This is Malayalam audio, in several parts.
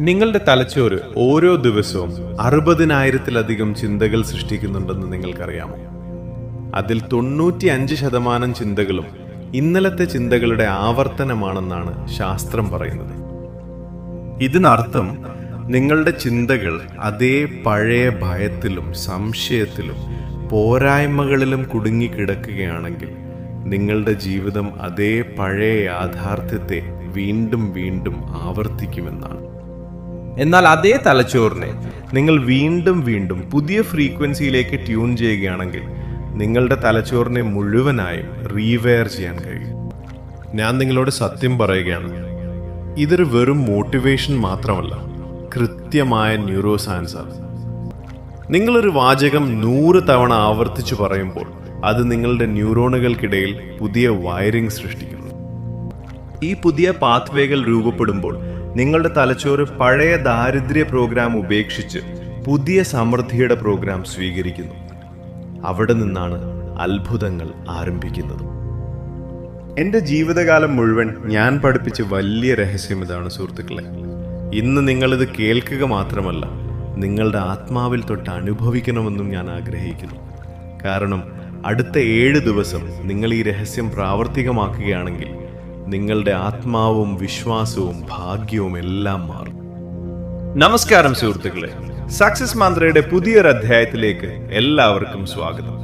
നിങ്ങളുടെ തലച്ചോറ് ഓരോ ദിവസവും 60,000-ലധികം ചിന്തകൾ സൃഷ്ടിക്കുന്നുണ്ടെന്ന് നിങ്ങൾക്കറിയാമോ? അതിൽ 95% ചിന്തകളും ഇന്നലത്തെ ചിന്തകളുടെ ആവർത്തനമാണെന്നാണ് ശാസ്ത്രം പറയുന്നത്. ഇതിനർത്ഥം നിങ്ങളുടെ ചിന്തകൾ അതേ പഴയ ഭയത്തിലും സംശയത്തിലും പോരായ്മകളിലും കുടുങ്ങിക്കിടക്കുകയാണെങ്കിൽ നിങ്ങളുടെ ജീവിതം അതേ പഴയ യാഥാർത്ഥ്യത്തെ വീണ്ടും വീണ്ടും ആവർത്തിക്കുമെന്നാണ്. എന്നാൽ അതേ തലച്ചോറിനെ നിങ്ങൾ വീണ്ടും വീണ്ടും പുതിയ ഫ്രീക്വൻസിയിലേക്ക് ട്യൂൺ ചെയ്യുകയാണെങ്കിൽ നിങ്ങളുടെ തലച്ചോറിനെ മുഴുവനായും റീവെയർ ചെയ്യാൻ കഴിയും. ഞാൻ നിങ്ങളോട് സത്യം പറയുകയാണ്, ഇതൊരു വെറും മോട്ടിവേഷൻ മാത്രമല്ല, കൃത്യമായ ന്യൂറോ സയൻസാണ്. നിങ്ങളൊരു വാചകം 100 തവണ ആവർത്തിച്ചു പറയുമ്പോൾ അത് നിങ്ങളുടെ ന്യൂറോണുകൾക്കിടയിൽ പുതിയ വയറിംഗ് സൃഷ്ടിക്കുന്നു. ഈ പുതിയ പാത്വേകൾ രൂപപ്പെടുമ്പോൾ നിങ്ങളുടെ തലച്ചോറ് പഴയ ദാരിദ്ര്യ പ്രോഗ്രാം ഉപേക്ഷിച്ച് പുതിയ സമൃദ്ധിയുടെ പ്രോഗ്രാം സ്വീകരിക്കുന്നു. അവിടെ നിന്നാണ് അത്ഭുതങ്ങൾ ആരംഭിക്കുന്നത്. എൻ്റെ ജീവിതകാലം മുഴുവൻ ഞാൻ പഠിപ്പിച്ച വലിയ രഹസ്യം ഇതാണ് സുഹൃത്തുക്കളെ. ഇന്ന് നിങ്ങളിത് കേൾക്കുക മാത്രമല്ല, നിങ്ങളുടെ ആത്മാവിൽ തൊട്ട് അനുഭവിക്കണമെന്നും ഞാൻ ആഗ്രഹിക്കുന്നു. കാരണം അടുത്ത 7 ദിവസം നിങ്ങൾ ഈ രഹസ്യം പ്രാവർത്തികമാക്കുകയാണെങ്കിൽ നിങ്ങളുടെ ആത്മാവും വിശ്വാസവും ഭാഗ്യവും എല്ലാം മാറും. നമസ്കാരം സുഹൃത്തുക്കളെ, സക്സസ് മന്ത്രയുടെ പുതിയൊരു അധ്യായത്തിലേക്ക് എല്ലാവർക്കും സ്വാഗതം.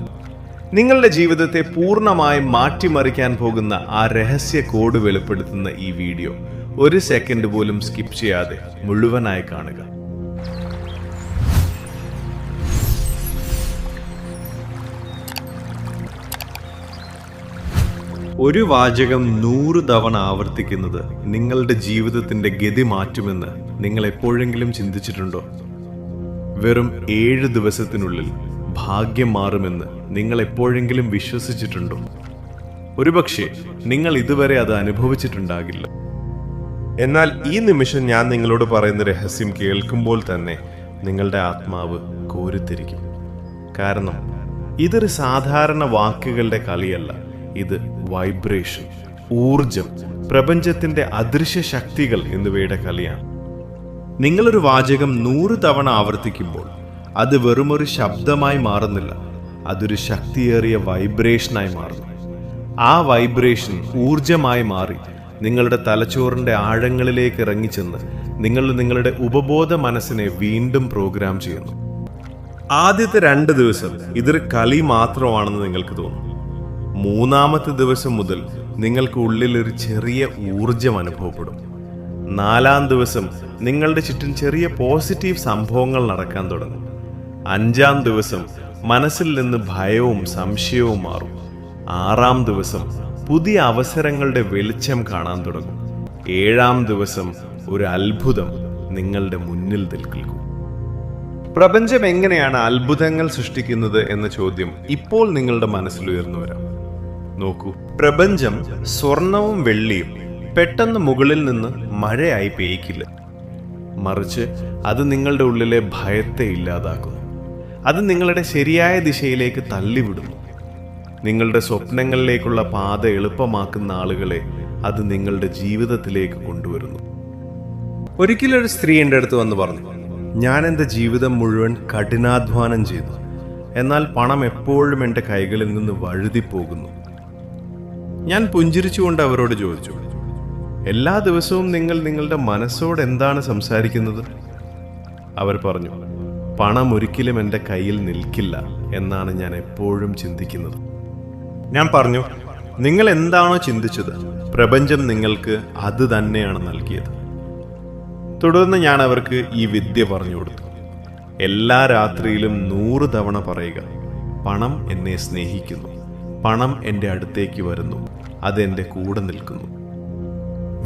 നിങ്ങളുടെ ജീവിതത്തെ പൂർണ്ണമായും മാറ്റിമറിക്കാൻ പോകുന്ന ആ രഹസ്യ കോഡ് വെളിപ്പെടുത്തുന്ന ഈ വീഡിയോ 1 സെക്കൻഡ് പോലും സ്കിപ്പ് ചെയ്യാതെ മുഴുവനായി കാണുക. ഒരു വാചകം 100 തവണ ആവർത്തിക്കുന്നത് നിങ്ങളുടെ ജീവിതത്തിന്റെ ഗതി മാറ്റുമെന്ന് നിങ്ങൾ എപ്പോഴെങ്കിലും ചിന്തിച്ചിട്ടുണ്ടോ? വെറും 7 ദിവസത്തിനുള്ളിൽ ഭാഗ്യം മാറുമെന്ന് നിങ്ങൾ എപ്പോഴെങ്കിലും വിശ്വസിച്ചിട്ടുണ്ടോ? ഒരുപക്ഷെ നിങ്ങൾ ഇതുവരെ അത് അനുഭവിച്ചിട്ടുണ്ടാകില്ല. എന്നാൽ ഈ നിമിഷം ഞാൻ നിങ്ങളോട് പറയുന്ന രഹസ്യം കേൾക്കുമ്പോൾ തന്നെ നിങ്ങളുടെ ആത്മാവ് കോരിത്തിരിക്കും. കാരണം ഇതൊരു സാധാരണ വാക്കുകളുടെ കളിയല്ല, ഇത് വൈബ്രേഷൻ, ഊർജം, പ്രപഞ്ചത്തിന്റെ അദൃശ്യ ശക്തികൾ എന്നിവയുടെ കളിയാണ്. നിങ്ങളൊരു വാചകം 100 തവണ ആവർത്തിക്കുമ്പോൾ അത് വെറുമൊരു ശബ്ദമായി മാറുന്നില്ല, അതൊരു ശക്തിയേറിയ വൈബ്രേഷനായി മാറുന്നു. ആ വൈബ്രേഷൻ ഊർജമായി മാറി നിങ്ങളുടെ തലച്ചോറിന്റെ ആഴങ്ങളിലേക്ക് ഇറങ്ങിച്ചെന്ന് നിങ്ങളുടെ ഉപബോധ മനസ്സിനെ വീണ്ടും പ്രോഗ്രാം ചെയ്യുന്നു. ആദ്യത്തെ 2 ദിവസം ഇതൊരു കളി മാത്രമാണെന്ന് നിങ്ങൾക്ക് തോന്നും. 3-ാമത്തെ ദിവസം മുതൽ നിങ്ങൾക്ക് ഉള്ളിൽ ഒരു ചെറിയ ഊർജം അനുഭവപ്പെടും. 4-ാം ദിവസം നിങ്ങളുടെ ചുറ്റും ചെറിയ പോസിറ്റീവ് സംഭവങ്ങൾ നടക്കാൻ തുടങ്ങും. 5-ാം ദിവസം മനസ്സിൽ നിന്ന് ഭയവും സംശയവും മാറും. 6-ാം ദിവസം പുതിയ അവസരങ്ങളുടെ വെളിച്ചം കാണാൻ തുടങ്ങും. 7-ാം ദിവസം ഒരു അത്ഭുതം നിങ്ങളുടെ മുന്നിൽ നിൽക്കും. പ്രപഞ്ചം എങ്ങനെയാണ് അത്ഭുതങ്ങൾ സൃഷ്ടിക്കുന്നത് എന്ന ചോദ്യം ഇപ്പോൾ നിങ്ങളുടെ മനസ്സിൽ ഉയർന്നു വരാം. നോക്കൂ, പ്രപഞ്ചം സ്വർണവും വെള്ളിയും പെട്ടെന്ന് മുകളിൽ നിന്ന് മഴയായി പെയ്യിക്കില്ല. മറിച്ച് അത് നിങ്ങളുടെ ഉള്ളിലെ ഭയത്തെ ഇല്ലാതാക്കുന്നു. അത് നിങ്ങളുടെ ശരിയായ ദിശയിലേക്ക് തള്ളിവിടുന്നു. നിങ്ങളുടെ സ്വപ്നങ്ങളിലേക്കുള്ള പാത എളുപ്പമാക്കുന്ന ആളുകളെ അത് നിങ്ങളുടെ ജീവിതത്തിലേക്ക് കൊണ്ടുവരുന്നു. ഒരിക്കലൊരു സ്ത്രീ എൻ്റെ അടുത്ത് വന്ന് പറഞ്ഞു, ഞാൻ എൻ്റെ ജീവിതം മുഴുവൻ കഠിനാധ്വാനം ചെയ്തു, എന്നാൽ പണം എപ്പോഴും എൻ്റെ കൈകളിൽ നിന്ന് വഴുതിപ്പോകുന്നു. ഞാൻ പുഞ്ചിരിച്ചുകൊണ്ട് അവരോട് ചോദിച്ചു, എല്ലാ ദിവസവും നിങ്ങൾ നിങ്ങളുടെ മനസ്സോട് എന്താണ് സംസാരിക്കുന്നത്? അവർ പറഞ്ഞു, പണം ഒരിക്കലും എൻ്റെ കയ്യിൽ നിൽക്കില്ല എന്നാണ് ഞാൻ എപ്പോഴും ചിന്തിക്കുന്നത്. ഞാൻ പറഞ്ഞു, നിങ്ങൾ എന്താണോ ചിന്തിച്ചത് പ്രപഞ്ചം നിങ്ങൾക്ക് അത് തന്നെയാണ് നൽകിയത്. തുടർന്ന് ഞാൻ അവർക്ക് ഈ വിദ്യ പറഞ്ഞു കൊടുത്തു. എല്ലാ രാത്രിയിലും 100 തവണ പറയുക, പണം എന്നെ സ്നേഹിക്കുന്നു, പണം എൻ്റെ അടുത്തേക്ക് വരുന്നു, അതെൻ്റെ കൂടെ നിൽക്കുന്നു.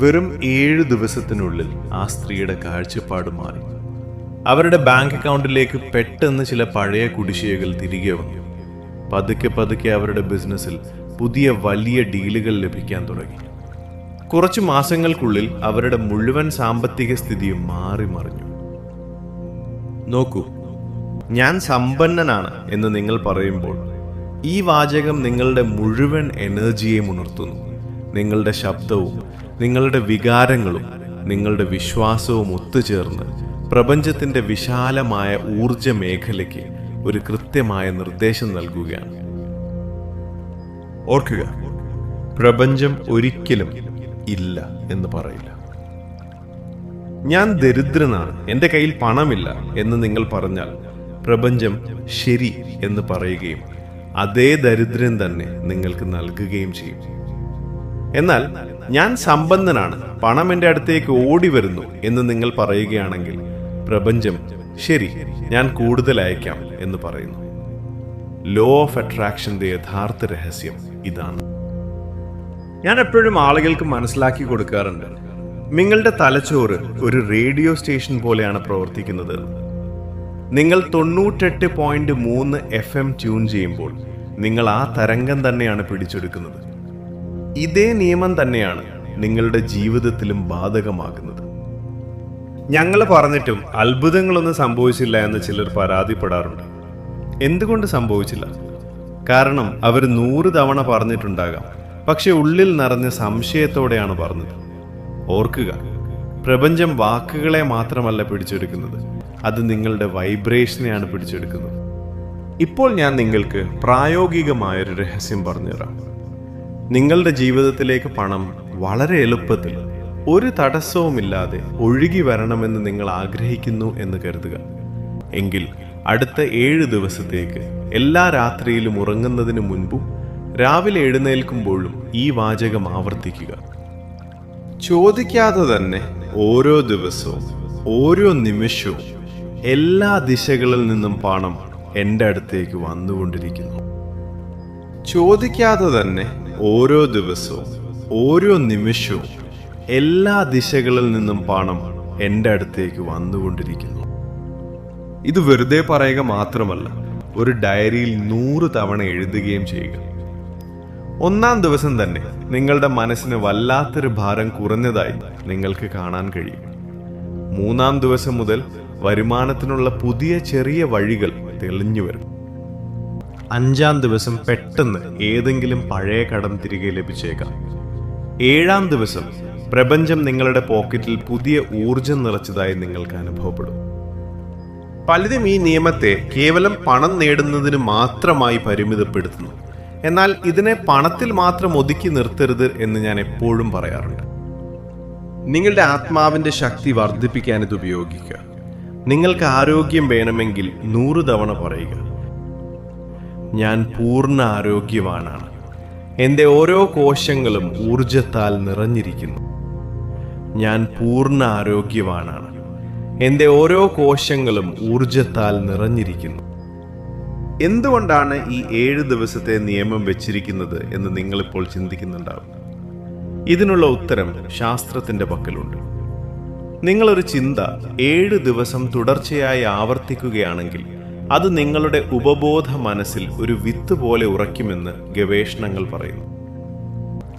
വെറും 7 ദിവസത്തിനുള്ളിൽ ആ സ്ത്രീയുടെ കാഴ്ചപ്പാട് മാറി. അവരുടെ ബാങ്ക് അക്കൗണ്ടിലേക്ക് പെട്ടെന്ന് ചില പഴയ കുടിശ്ശികകൾ തിരികെ വന്നു. പതുക്കെ പതുക്കെ അവരുടെ ബിസിനസ്സിൽ പുതിയ വലിയ ഡീലുകൾ ലഭിക്കാൻ തുടങ്ങി. കുറച്ചു മാസങ്ങൾക്കുള്ളിൽ അവരുടെ മുഴുവൻ സാമ്പത്തിക സ്ഥിതിയും മാറി മറിഞ്ഞു. നോക്കൂ, ഞാൻ സമ്പന്നനാണ് എന്ന് നിങ്ങൾ പറയുമ്പോൾ ഈ വാചകം നിങ്ങളുടെ മുഴുവൻ എനർജിയെ ഉണർത്തുന്നു. നിങ്ങളുടെ ശബ്ദവും നിങ്ങളുടെ വികാരങ്ങളും നിങ്ങളുടെ വിശ്വാസവും ഒത്തുചേർന്ന് പ്രപഞ്ചത്തിന്റെ വിശാലമായ ഊർജ മേഖലയ്ക്ക് ഒരു കൃത്യമായ നിർദ്ദേശം നൽകുകയാണ്. ഓർക്കുക, പ്രപഞ്ചം ഒരിക്കലും ഇല്ല എന്ന് പറയില്ല. ഞാൻ ദരിദ്രനാണ്, എൻ്റെ കയ്യിൽ പണമില്ല എന്ന് നിങ്ങൾ പറഞ്ഞാൽ പ്രപഞ്ചം ശരി എന്ന് പറയുകയും അതേ ദരിദ്രൻ തന്നെ നിങ്ങൾക്ക് നൽകുകയും ചെയ്യും. എന്നാൽ ഞാൻ സമ്പന്നനാണ്, പണം എൻ്റെ അടുത്തേക്ക് ഓടി വരുന്നു എന്ന് നിങ്ങൾ പറയുകയാണെങ്കിൽ പ്രപഞ്ചം ശരി, ഞാൻ കൂടുതൽ അയക്കാം എന്ന് പറയുന്നു. ലോ ഓഫ് അട്രാക്ഷന്റെ യഥാർത്ഥ രഹസ്യം ഇതാണ്. ഞാൻ എപ്പോഴും ആളുകൾക്ക് മനസ്സിലാക്കി കൊടുക്കാറുണ്ട്, നിങ്ങളുടെ തലച്ചോറ് ഒരു റേഡിയോ സ്റ്റേഷൻ പോലെയാണ് പ്രവർത്തിക്കുന്നത്. നിങ്ങൾ 98.3 FM ട്യൂൺ ചെയ്യുമ്പോൾ നിങ്ങൾ ആ തരംഗം തന്നെയാണ് പിടിച്ചെടുക്കുന്നത്. ഇതേ നിയമം തന്നെയാണ് നിങ്ങളുടെ ജീവിതത്തിലും ബാധകമാകുന്നത്. ഞങ്ങൾ പറഞ്ഞിട്ടും അത്ഭുതങ്ങളൊന്നും സംഭവിച്ചില്ല എന്ന് ചിലർ പരാതിപ്പെടാറുണ്ട്. എന്തുകൊണ്ട് സംഭവിച്ചില്ല? കാരണം അവർ 100 തവണ പറഞ്ഞിട്ടുണ്ടാകാം, പക്ഷെ ഉള്ളിൽ നിറഞ്ഞ സംശയത്തോടെയാണ് പറഞ്ഞത്. ഓർക്കുക, പ്രപഞ്ചം വാക്കുകളെ മാത്രമല്ല പിടിച്ചെടുക്കുന്നത്, അത് നിങ്ങളുടെ വൈബ്രേഷനെയാണ് പിടിച്ചെടുക്കുന്നത്. ഇപ്പോൾ ഞാൻ നിങ്ങൾക്ക് പ്രായോഗികമായൊരു രഹസ്യം പറഞ്ഞുതരാം. നിങ്ങളുടെ ജീവിതത്തിലേക്ക് പണം വളരെ എളുപ്പത്തിൽ ഒരു തടസ്സവുമില്ലാതെ ഒഴുകി വരണമെന്ന് നിങ്ങൾ ആഗ്രഹിക്കുന്നു എന്ന് കരുതുക. എങ്കിൽ അടുത്ത 7 ദിവസത്തേക്ക് എല്ലാ രാത്രിയിലും ഉറങ്ങുന്നതിന് മുൻപും രാവിലെ എഴുന്നേൽക്കുമ്പോഴും ഈ വാചകം ആവർത്തിക്കുക. ചോദിക്കാതെ തന്നെ ഓരോ ദിവസവും ഓരോ നിമിഷവും എല്ലാ ദിശകളിൽ നിന്നും പണം എൻ്റെ അടുത്തേക്ക് വന്നുകൊണ്ടിരിക്കുന്നു. ചോദിക്കാതെ തന്നെ ഓരോ ദിവസവും ഓരോ നിമിഷവും എല്ലാ ദിശകളിൽ നിന്നും പണം എൻ്റെ അടുത്തേക്ക് വന്നുകൊണ്ടിരിക്കുന്നു. ഇത് വെറുതെ പറയുക മാത്രമല്ല, ഒരു ഡയറിയിൽ 100 തവണ എഴുതുകയും ചെയ്യുക. 1-ാം ദിവസം തന്നെ നിങ്ങളുടെ മനസ്സിന് വല്ലാത്തൊരു ഭാരം കുറഞ്ഞതായി നിങ്ങൾക്ക് കാണാൻ കഴിയും. 3-ാം ദിവസം മുതൽ വരുമാനത്തിനുള്ള പുതിയ ചെറിയ വഴികൾ തെളിഞ്ഞു വരും. 5-ാം ദിവസം പെട്ടെന്ന് ഏതെങ്കിലും പഴയ കടം തിരികെ ലഭിച്ചേക്കാം. 7-ാം ദിവസം പ്രപഞ്ചം നിങ്ങളുടെ പോക്കറ്റിൽ പുതിയ ഊർജം നിറച്ചതായി നിങ്ങൾക്ക് അനുഭവപ്പെടും. പലരും ഈ നിയമത്തെ കേവലം പണം നേടുന്നതിന് മാത്രമായി പരിമിതപ്പെടുത്തുന്നു. എന്നാൽ ഇതിനെ പണത്തിൽ മാത്രം ഒതുക്കി നിർത്തരുത് എന്ന് ഞാൻ എപ്പോഴും പറയാറുണ്ട്. നിങ്ങളുടെ ആത്മാവിന്റെ ശക്തി വർദ്ധിപ്പിക്കാൻ ഇത് ഉപയോഗിക്കുക. നിങ്ങൾക്ക് ആരോഗ്യം വേണമെങ്കിൽ 100 തവണ പറയുക, ഞാൻ പൂർണ്ണ ആരോഗ്യവാനാണ്, എൻ്റെ ഓരോ കോശങ്ങളും ഊർജത്താൽ നിറഞ്ഞിരിക്കുന്നു. ഞാൻ പൂർണ്ണ ആരോഗ്യവാനാണ്, എൻ്റെ ഓരോ കോശങ്ങളും ഊർജത്താൽ നിറഞ്ഞിരിക്കുന്നു. എന്തുകൊണ്ടാണ് ഈ 7 ദിവസത്തെ നിയമം വെച്ചിരിക്കുന്നത് എന്ന് നിങ്ങളിപ്പോൾ ചിന്തിക്കുന്നുണ്ടാവും. ഇതിനുള്ള ഉത്തരം ശാസ്ത്രത്തിന്റെ പക്കലുണ്ട്. നിങ്ങളൊരു ചിന്ത 7 ദിവസം തുടർച്ചയായി ആവർത്തിക്കുകയാണെങ്കിൽ അത് നിങ്ങളുടെ ഉപബോധ മനസ്സിൽ ഒരു വിത്ത് പോലെ ഉറയ്ക്കുമെന്ന് ഗവേഷണങ്ങൾ പറയുന്നു.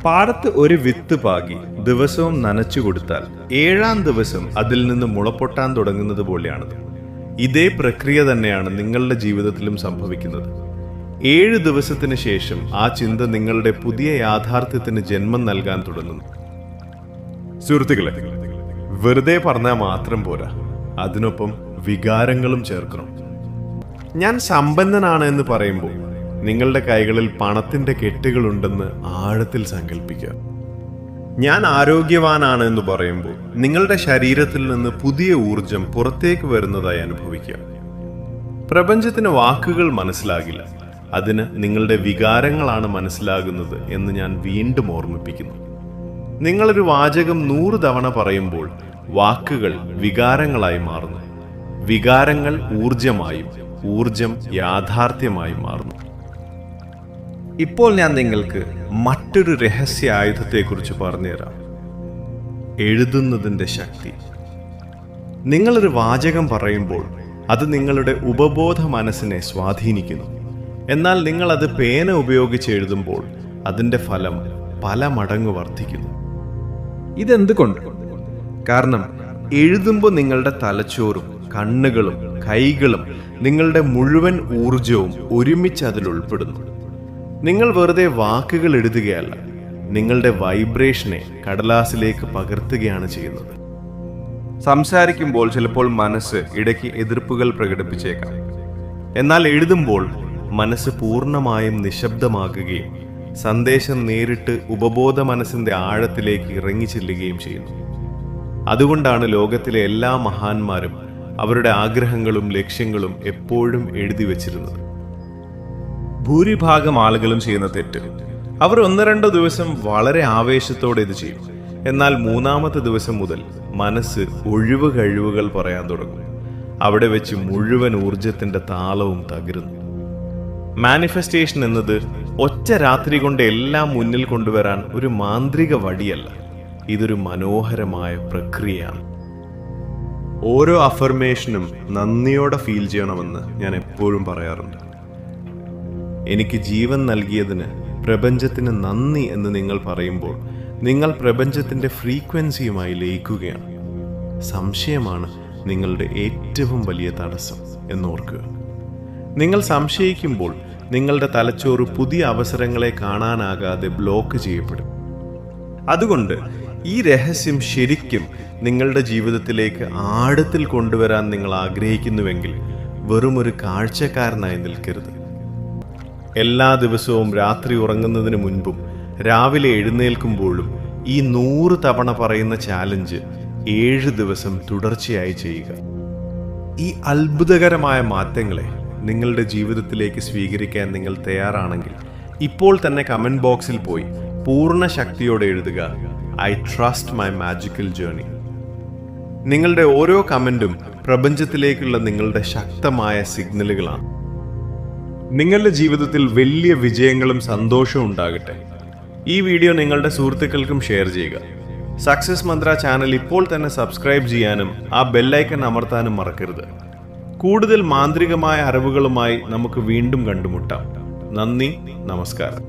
പാടത്ത് ഒരു വിത്ത് പാകി ദിവസവും നനച്ചു കൊടുത്താൽ 7-ാം ദിവസം അതിൽ നിന്ന് മുളപ്പൊട്ടാൻ തുടങ്ങുന്നത് പോലെയാണത്. ഇതേ പ്രക്രിയ തന്നെയാണ് നിങ്ങളുടെ ജീവിതത്തിലും സംഭവിക്കുന്നത്. 7 ദിവസത്തിന് ശേഷം ആ ചിന്ത നിങ്ങളുടെ പുതിയ യാഥാർത്ഥ്യത്തിന് ജന്മം നൽകാൻ തുടങ്ങുന്നു. സുഹൃത്തുക്കളെ, വെറുതെ പറഞ്ഞാൽ മാത്രം പോരാ, അതിനൊപ്പം വികാരങ്ങളും ചേർക്കണം. ഞാൻ സമ്പന്നനാണ് എന്ന് പറയുമ്പോൾ നിങ്ങളുടെ കൈകളിൽ പണത്തിന്റെ കെട്ടുകളുണ്ടെന്ന് ആഴത്തിൽ സങ്കല്പിക്കുക. ഞാൻ ആരോഗ്യവാനാണ് എന്ന് പറയുമ്പോൾ നിങ്ങളുടെ ശരീരത്തിൽ നിന്ന് പുതിയ ഊർജം പുറത്തേക്ക് വരുന്നതായി അനുഭവിക്കുക. പ്രപഞ്ചത്തിന് വാക്കുകൾ മനസ്സിലാകില്ല, അതിന് നിങ്ങളുടെ വികാരങ്ങളാണ് മനസ്സിലാകുന്നത് എന്ന് ഞാൻ വീണ്ടും ഓർമ്മിപ്പിക്കുന്നു. നിങ്ങളൊരു വാചകം 100 തവണ പറയുമ്പോൾ വാക്കുകൾ വികാരങ്ങളായി മാറുന്നു. വികാരങ്ങൾ ഊർജമായും ഊർജം യാഥാർത്ഥ്യമായി മാറുന്നു. ഇപ്പോൾ ഞാൻ നിങ്ങൾക്ക് മറ്റൊരു രഹസ്യ ആയുധത്തെക്കുറിച്ച് പറഞ്ഞുതരാം. എഴുതുന്നതിൻ്റെ ശക്തി. നിങ്ങളൊരു വാചകം പറയുമ്പോൾ അത് നിങ്ങളുടെ ഉപബോധ മനസ്സിനെ സ്വാധീനിക്കുന്നു. എന്നാൽ നിങ്ങൾ അത് പേന ഉപയോഗിച്ച് എഴുതുമ്പോൾ അതിൻ്റെ ഫലം പല മടങ്ങ് വർദ്ധിക്കുന്നു. ഇതെന്തുകൊണ്ട്? കാരണം എഴുതുമ്പോൾ നിങ്ങളുടെ തലച്ചോറും കണ്ണുകളും കൈകളും നിങ്ങളുടെ മുഴുവൻ ഊർജവും ഒരുമിച്ച് അതിൽ ഉൾപ്പെടുന്നു. നിങ്ങൾ വെറുതെ വാക്കുകൾ എഴുതുകയല്ല, നിങ്ങളുടെ വൈബ്രേഷനെ കടലാസിലേക്ക് പകർത്തുകയാണ് ചെയ്യുന്നത്. സംസാരിക്കുമ്പോൾ ചിലപ്പോൾ മനസ്സ് ഇടയ്ക്ക് എതിർപ്പുകൾ പ്രകടിപ്പിച്ചേക്കാം. എന്നാൽ എഴുതുമ്പോൾ മനസ്സ് പൂർണ്ണമായും നിശബ്ദമാകുകയും സന്ദേശം നേരിട്ട് ഉപബോധ മനസ്സിന്റെ ആഴത്തിലേക്ക് ഇറങ്ങിച്ചെല്ലുകയും ചെയ്യുന്നു. അതുകൊണ്ടാണ് ലോകത്തിലെ എല്ലാ മഹാന്മാരും അവരുടെ ആഗ്രഹങ്ങളും ലക്ഷ്യങ്ങളും എപ്പോഴും എഴുതി വച്ചിരുന്നത്. ഭൂരിഭാഗം ആളുകളും ചെയ്യുന്ന തെറ്റ്, അവർ 1-2 ദിവസം വളരെ ആവേശത്തോടെ ഇത് ചെയ്യും. എന്നാൽ 3-ാമത്തെ ദിവസം മുതൽ മനസ്സ് ഒഴിവ് കഴിവുകൾ പറയാൻ തുടങ്ങും. അവിടെ വെച്ച് മുഴുവൻ ഊർജത്തിന്റെ താളവും തകരുന്നു. മാനിഫെസ്റ്റേഷൻ എന്നത് ഒറ്റ രാത്രി കൊണ്ട് എല്ലാം മുന്നിൽ കൊണ്ടുവരാൻ ഒരു മാന്ത്രിക വഴിയല്ല, ഇതൊരു മനോഹരമായ പ്രക്രിയയാണ്. ഓരോ അഫർമേഷനും നന്ദിയോടെ ഫീൽ ചെയ്യണമെന്ന് ഞാൻ എപ്പോഴും പറയാറുണ്ട്. എനിക്ക് ജീവൻ നൽകിയതിന് പ്രപഞ്ചത്തിന് നന്ദി എന്ന് നിങ്ങൾ പറയുമ്പോൾ നിങ്ങൾ പ്രപഞ്ചത്തിന്റെ ഫ്രീക്വൻസിയുമായി ലയിക്കുകയാണ്. സംശയമാണ് നിങ്ങളുടെ ഏറ്റവും വലിയ തടസ്സം എന്നോർക്കുക. നിങ്ങൾ സംശയിക്കുമ്പോൾ നിങ്ങളുടെ തലച്ചോറ് പുതിയ അവസരങ്ങളെ കാണാനാകാതെ ബ്ലോക്ക് ചെയ്യപ്പെടും. അതുകൊണ്ട് ഈ രഹസ്യം ശരിക്കും നിങ്ങളുടെ ജീവിതത്തിലേക്ക് ആഴത്തിൽ കൊണ്ടുവരാൻ നിങ്ങൾ ആഗ്രഹിക്കുന്നുവെങ്കിൽ വെറും ഒരു കാഴ്ചക്കാരനായി നിൽക്കരുത്. എല്ലാ ദിവസവും രാത്രി ഉറങ്ങുന്നതിന് മുൻപും രാവിലെ എഴുന്നേൽക്കുമ്പോഴും ഈ 100 തവണ പറയുന്ന ചാലഞ്ച് 7 ദിവസം തുടർച്ചയായി ചെയ്യുക. ഈ അത്ഭുതകരമായ മാറ്റങ്ങളെ നിങ്ങളുടെ ജീവിതത്തിലേക്ക് സ്വീകരിക്കാൻ നിങ്ങൾ തയ്യാറാണെങ്കിൽ ഇപ്പോൾ തന്നെ കമന്റ് ബോക്സിൽ പോയി പൂർണ്ണ ശക്തിയോടെ എഴുതുക, I trust my magical journey. നിങ്ങളുടെ ഓരോ കമന്റും പ്രപഞ്ചത്തിലേക്കുള്ള നിങ്ങളുടെ ശക്തമായ സിഗ്നലുകളാണ്. നിങ്ങളുടെ ജീവിതത്തിൽ വലിയ വിജയങ്ങളും സന്തോഷവും ഉണ്ടാകട്ടെ. ഈ വീഡിയോ നിങ്ങളുടെ സുഹൃത്തുക്കൾക്കും ഷെയർ ചെയ്യുക. സക്സസ് മന്ത്ര ചാനൽ ഇപ്പോൾ തന്നെ സബ്സ്ക്രൈബ് ചെയ്യാനും ആ ബെല്ലൈക്കൺ അമർത്താനും മറക്കരുത്. കൂടുതൽ മാന്ത്രികമായ അറിവുകളുമായി നമുക്ക് വീണ്ടും കണ്ടുമുട്ടാം. നന്ദി, നമസ്കാരം.